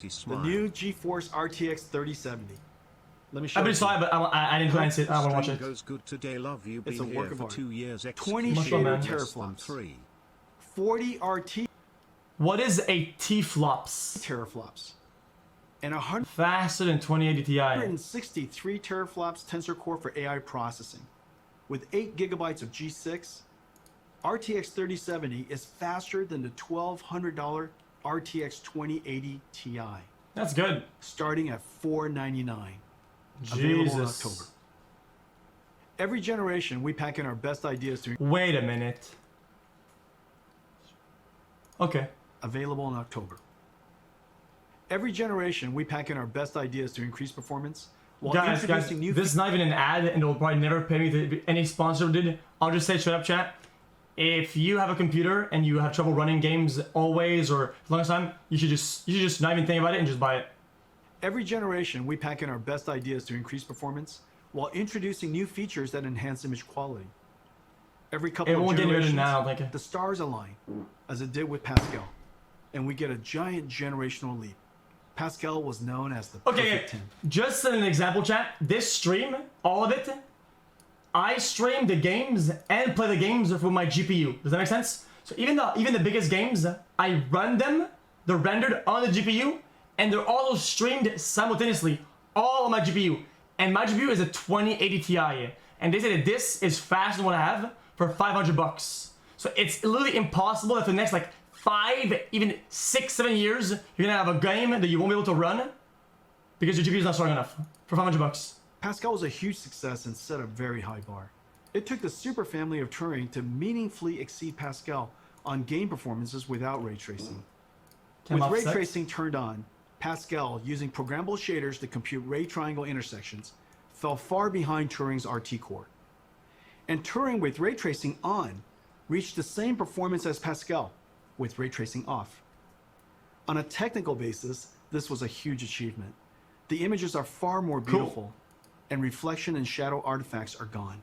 The new GeForce RTX 3070. Let me show I you. really saw it, but I didn't glance it. I want to watch it. Goes good today, love you. It's a Been work here of for art. 2 years. 20 Much love, shader man. teraflops. 40 RT What is a T-flops? teraflops. And Faster than 2080 Ti. 163 teraflops tensor core for AI processing. With 8 gigabytes of G6, RTX 3070 is faster than the $1,200 RTX 2080 Ti. That's good. Starting at $499. Available in Jesus. October. Every generation, we pack in our best ideas to Wait a minute. Okay. available in October. Every generation, we pack in our best ideas to increase performance while Guys, introducing new this is not even an ad, and they'll probably never pay me any sponsor did. I'll just say straight up, chat. If you have a computer and you have trouble running games always or for the longest time, you should just not even think about it and just buy it. Every generation, we pack in our best ideas to increase performance while introducing new features that enhance image quality. Every couple It of won't get any better generations, than that, I don't think. the stars align, as it did with Pascal, and we get a giant generational leap. Pascal was known as the Okay, perfect 10. just an example, chat. This stream, all of it, I stream the games and play the games with my GPU. Does that make sense? So even the biggest games, I run them, they're rendered on the GPU, and they're all streamed simultaneously, all on my GPU. And my GPU is a 2080 Ti. And they say that this is faster than what I have for 500 bucks. So it's literally impossible that for the next like 5, even 6, 7 years, you're gonna have a game that you won't be able to run because your GPU is not strong enough for 500 bucks. Pascal was a huge success and set a very high bar. It took the super family of Turing to meaningfully exceed Pascal on game performances without ray tracing. With ray tracing turned on, Pascal, using programmable shaders to compute ray triangle intersections, fell far behind Turing's RT core. And Turing with ray tracing on reached the same performance as Pascal with ray tracing off. On a technical basis, this was a huge achievement. The images are far more beautiful, and reflection and shadow artifacts are gone.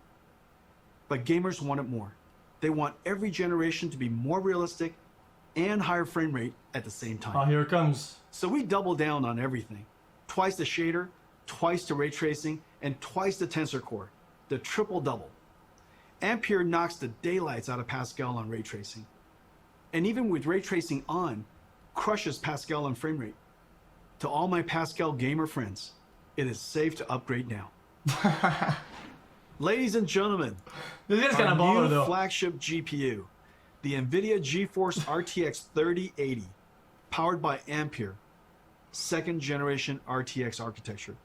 But gamers wanted more. They want every generation to be more realistic and higher frame rate at the same time. Oh, here it comes. So we doubled down on everything. Twice the shader, twice the ray tracing, and twice the tensor core. The triple double. Ampere knocks the daylights out of Pascal on ray tracing. And even with ray tracing on, crushes Pascal on frame rate. To all my Pascal gamer friends, it is safe to upgrade now. Ladies and gentlemen, This is kind our of baller new though. flagship GPU, the Nvidia GeForce RTX 3080, powered by Ampere, second generation RTX architecture.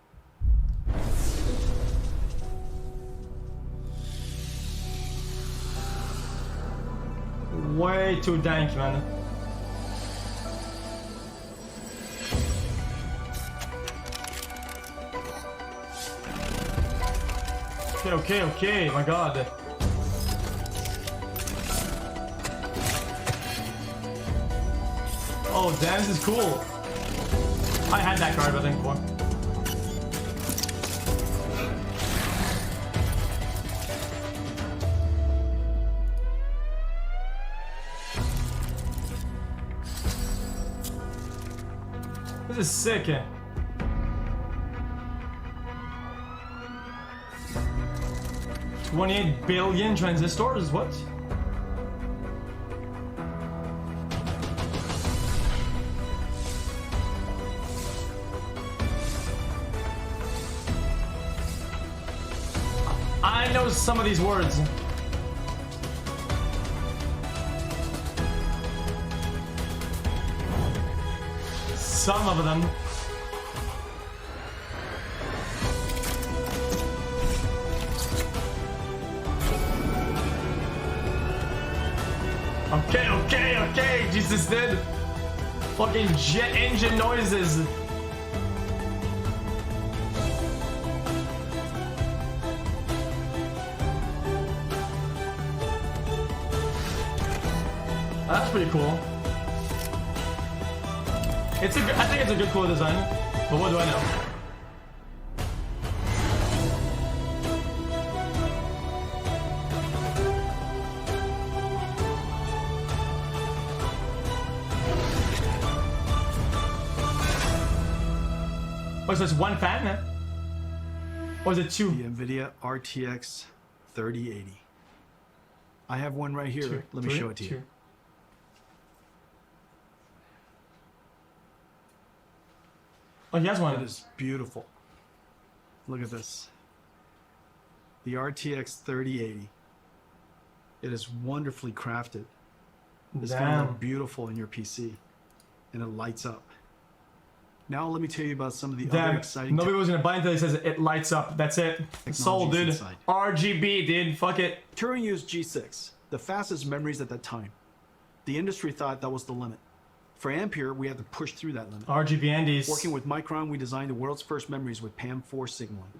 Way too dank, man. Okay, my god. Oh, damn, this is cool. I had that card, I think, before. This is sick. 28 billion transistors? What? I know some of these words. Some of them. Okay, Jesus did. Fucking jet engine noises. That's pretty cool. I think it's a good cool design, but what do I know? Oh, so it's one fan? Or is it two? The Nvidia RTX 3080. I have one right here. Two, Let me three, show it to you. two. Oh, he has It one. is beautiful. Look at this. The RTX 3080. It is wonderfully crafted. It's going to Damn. look beautiful in your PC. And it lights up. Now let me tell you about some of the other Damn. exciting Nobody was gonna buy until he says it lights up. That's it. Sold, dude. inside. RGB, dude. Fuck it. Turing used G6, the fastest memories at that time. The industry thought that was the limit. For Ampere, we had to push through that limit. RGB Andes. Working with Micron, we designed the world's first memories with PAM4 signaling,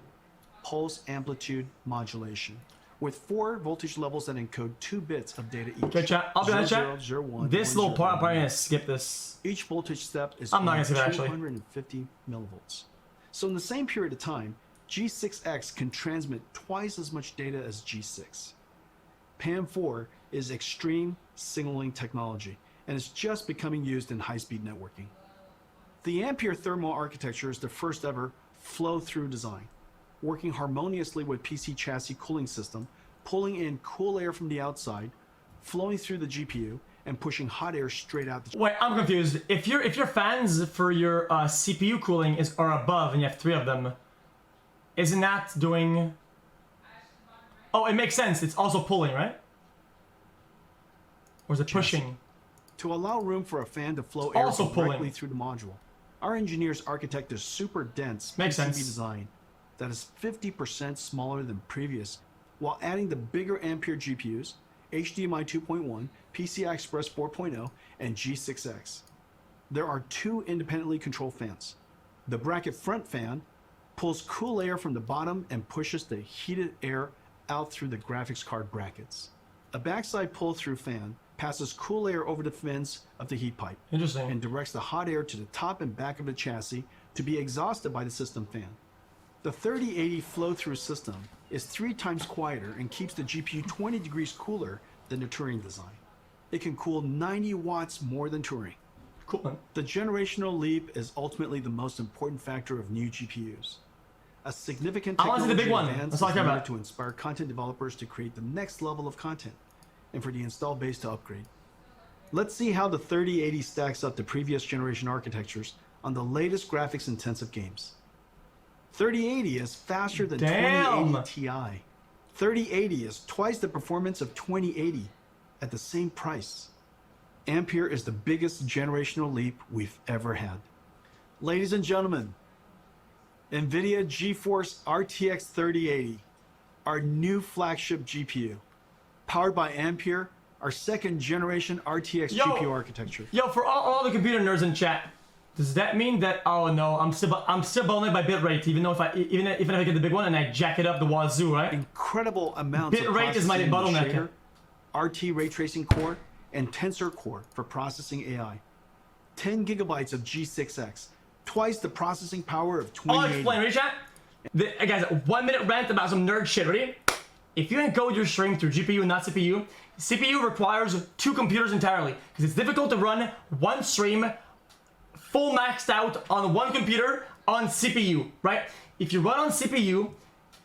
pulse amplitude modulation, with 4 voltage levels that encode 2 bits of data each. Okay, chat. I'll be honest, chat. 0, 1, This 1, little 0, part, I'm 1. probably gonna skip this. Each voltage step is I'm not gonna say that, actually. 250 millivolts. So in the same period of time, G6X can transmit twice as much data as G6. PAM4 is extreme signaling technology and is just becoming used in high-speed networking. The Ampere thermal architecture is the first ever flow-through design, working harmoniously with PC chassis cooling system, pulling in cool air from the outside, flowing through the GPU, and pushing hot air straight out the Wait, I'm confused. If your fans for your CPU cooling are above and you have 3 of them, isn't that doing? Oh, it makes sense. It's also pulling, right? Or is it pushing? To allow room for a fan to flow air also directly pulling. through the module, our engineers architect a super dense Makes PCB sense. design that is 50% smaller than previous, while adding the bigger Ampere GPUs, HDMI 2.1, PCI Express 4.0, and G6X. There are 2 independently controlled fans. The bracket front fan pulls cool air from the bottom and pushes the heated air out through the graphics card brackets. A backside pull-through fan passes cool air over the fins of the heat pipe Interesting. and directs the hot air to the top and back of the chassis to be exhausted by the system fan. The 3080 flow-through system is 3 times quieter and keeps the GPU 20 degrees cooler than the Turing design. It can cool 90 watts more than Turing. Cool, man. The generational leap is ultimately the most important factor of new GPUs. A significant I wanna see the technology big one. advance That's all I is care needed about. to inspire content developers to create the next level of content and for the install base to upgrade. Let's see how the 3080 stacks up to previous generation architectures on the latest graphics intensive games. 3080 is faster than Damn. 2080 Ti. 3080 is twice the performance of 2080 at the same price. Ampere is the biggest generational leap we've ever had. Ladies and gentlemen, Nvidia GeForce RTX 3080, our new flagship GPU, powered by Ampere, our 2nd generation RTX Yo. GPU architecture. Yo, for all the computer nerds in chat, does that mean that? Oh no, I'm still bottlenecked by bitrate, even though if I get the big one and I jack it up the wazoo, right? Incredible amounts of Bitrate is my processing in the bottleneck. shader, RT ray tracing core, and tensor core for processing AI. 10 gigabytes of G6X, twice the processing power of I'll 2080. explain, ready, chat? Guys, 1 minute rant about some nerd shit, ready? If you encode your stream through GPU and not CPU, CPU requires 2 computers entirely, because it's difficult to run one stream full maxed out on one computer on CPU, right? If you run on CPU,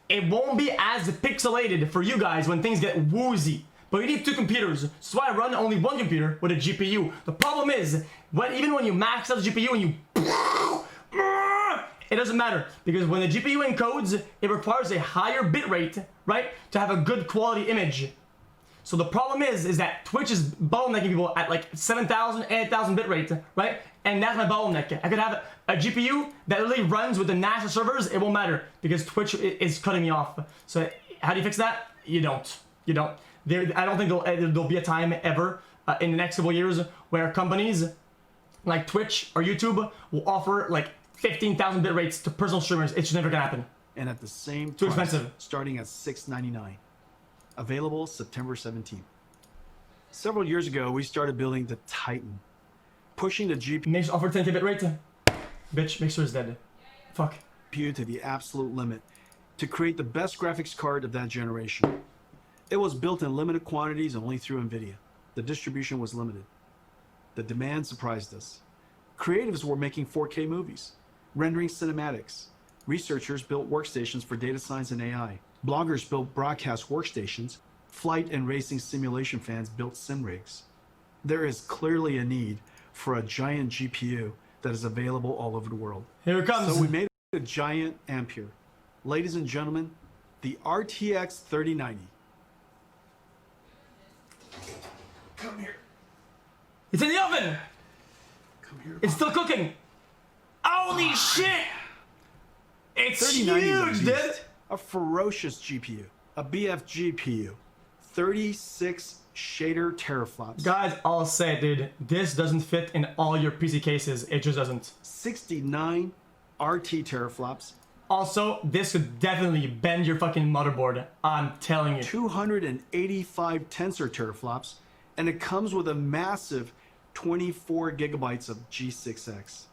it won't be as pixelated for you guys when things get woozy. But you need 2 computers, so that's why I run only one computer with a GPU. The problem is, even when you max out the GPU and you... It doesn't matter, because when the GPU encodes, it requires a higher bitrate, right? To have a good quality image. So the problem is that Twitch is bottlenecking people at like 7,000, 8,000 bitrate, right? And that's my bottleneck. I could have a GPU that literally runs with the NASA servers, it won't matter, because Twitch is cutting me off. So how do you fix that? You don't. You don't. I don't think there'll be a time ever in the next couple years where companies like Twitch or YouTube will offer like 15,000 bit rates to personal streamers. It's just never gonna happen. And at the same Too price, expensive. starting at $699. Available September 17th. Several years ago, we started building the Titan, pushing the GPU Makes offer 10k bit rate. Bitch, make sure it's dead. Fuck. to the absolute limit to create the best graphics card of that generation. It was built in limited quantities only through Nvidia. The distribution was limited. The demand surprised us. Creatives were making 4K movies. rendering cinematics. Researchers built workstations for data science and AI. Bloggers built broadcast workstations. Flight and racing simulation fans built sim rigs. There is clearly a need for a giant GPU that is available all over the world. Here it comes. So we made a giant Ampere. Ladies and gentlemen, the RTX 3090. Come here. It's in the oven. Come here. It's still cooking. Holy shit! It's 3090 huge, dude. A ferocious GPU, a BF GPU, 36 shader teraflops, Guys, I'll say, dude, this doesn't fit in all your PC cases. It just doesn't. 69 RT teraflops, Also, this could definitely bend your fucking motherboard. I'm telling you. 285 tensor teraflops, and it comes with a massive 24 gigabytes of G6X.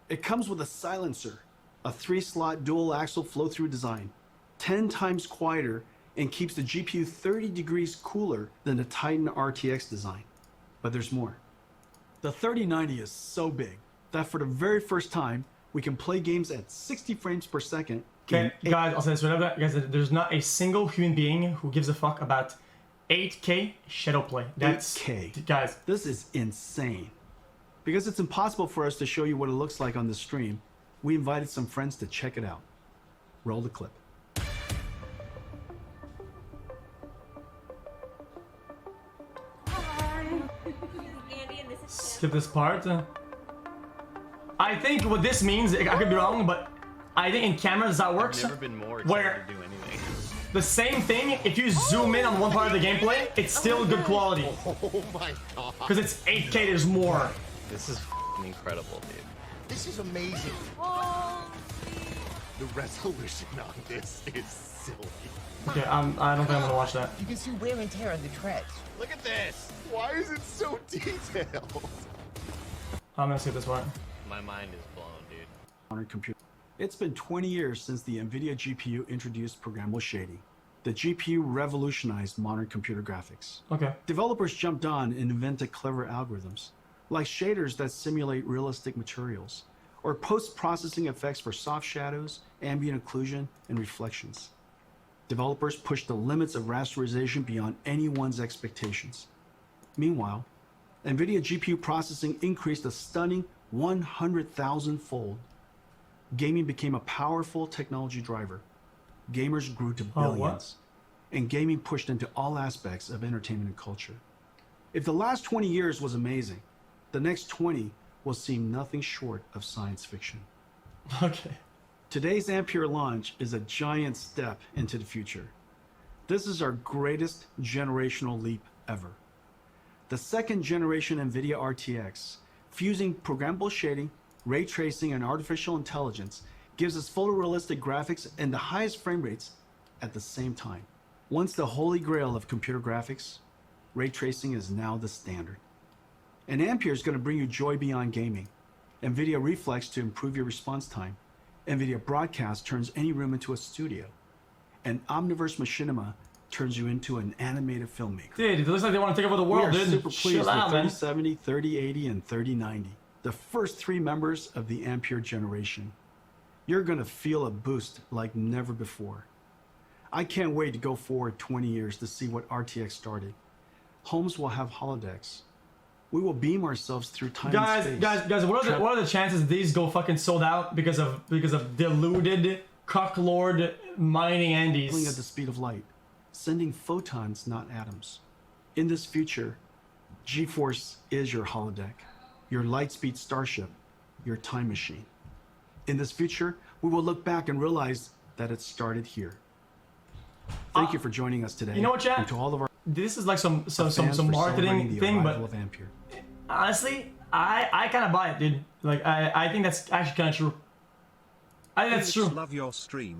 It comes with a silencer, a 3-slot dual axle flow-through design, 10 times quieter, and keeps the GPU 30 degrees cooler than the Titan RTX design. But there's more. The 3090 is so big that for the very first time, we can play games at 60 frames per second. Okay, guys, I'll say this right up. Guys, there's not a single human being who gives a fuck about 8K shadow play. That's 8K. Guys, this is insane. Because it's impossible for us to show you what it looks like on the stream, we invited some friends to check it out. Roll the clip. skip this part. I think what this means, I could be wrong, but I think in cameras that works. I've never been more where excited to do anything. the same thing, if you zoom in on one part of the gameplay, it's still good quality. Oh my god. Because it's 8K, there's more. This is incredible, dude. This is amazing. The resolution on this is silly. Okay, I don't think I'm gonna watch that. You can see wear and tear on the treads. Look at this. Why is it so detailed? I'm gonna skip this part. My mind is blown, dude. Modern computer. It's been 20 years since the Nvidia GPU introduced programmable shading. The GPU revolutionized modern computer graphics. Okay. Developers jumped on and invented clever algorithms, like shaders that simulate realistic materials, or post-processing effects for soft shadows, ambient occlusion, and reflections. Developers pushed the limits of rasterization beyond anyone's expectations. Meanwhile, Nvidia GPU processing increased a stunning 100,000-fold. Gaming became a powerful technology driver. Gamers grew to billions, and gaming pushed into all aspects of entertainment and culture. If the last 20 years was amazing, the next 20 will seem nothing short of science fiction. Okay. Today's Ampere launch is a giant step into the future. This is our greatest generational leap ever. The second generation Nvidia RTX, fusing programmable shading, ray tracing, and artificial intelligence, gives us photorealistic graphics and the highest frame rates at the same time. Once the holy grail of computer graphics, ray tracing is now the standard. And Ampere is going to bring you joy beyond gaming. Nvidia Reflex to improve your response time. Nvidia Broadcast turns any room into a studio. And Omniverse Machinima turns you into an animated filmmaker. Dude, it looks like they want to take over the We world, are dude. super pleased Chill with out, man. 3070, 3080, and 3090, the first 3 members of the Ampere generation. You're going to feel a boost like never before. I can't wait to go forward 20 years to see what RTX started. Homes will have holodecks. We will beam ourselves through time and space. Guys, what are the chances these go fucking sold out because of deluded cocklord mining Traveling Andes? at the speed of light, sending photons, not atoms. In this future, GeForce is your holodeck, your lightspeed starship, your time machine. In this future, we will look back and realize that it started here. Thank you for joining us today. You know what, chat? And to all of our This is like some fans for celebrating marketing the thing, but arrival of Ampere. honestly, I kind of buy it, dude. Like I think that's actually kind of true. I think that's true. Love your stream.